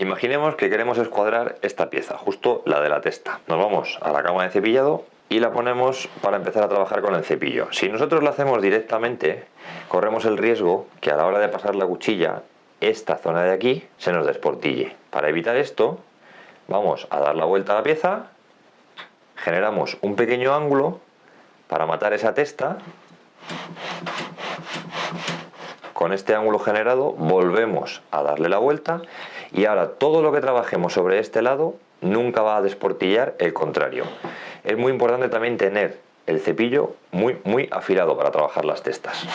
Imaginemos que queremos escuadrar esta pieza, justo la de la testa. Nos vamos a la cama de cepillado y la ponemos para empezar a trabajar con el cepillo. Si nosotros lo hacemos directamente, corremos el riesgo que a la hora de pasar la cuchilla, esta zona de aquí se nos desportille. Para evitar esto, vamos a dar la vuelta a la pieza, generamos un pequeño ángulo para matar esa testa. Con este ángulo generado volvemos a darle la vuelta y ahora todo lo que trabajemos sobre este lado nunca va a desportillar el contrario. Es muy importante también tener el cepillo muy afilado para trabajar las testas.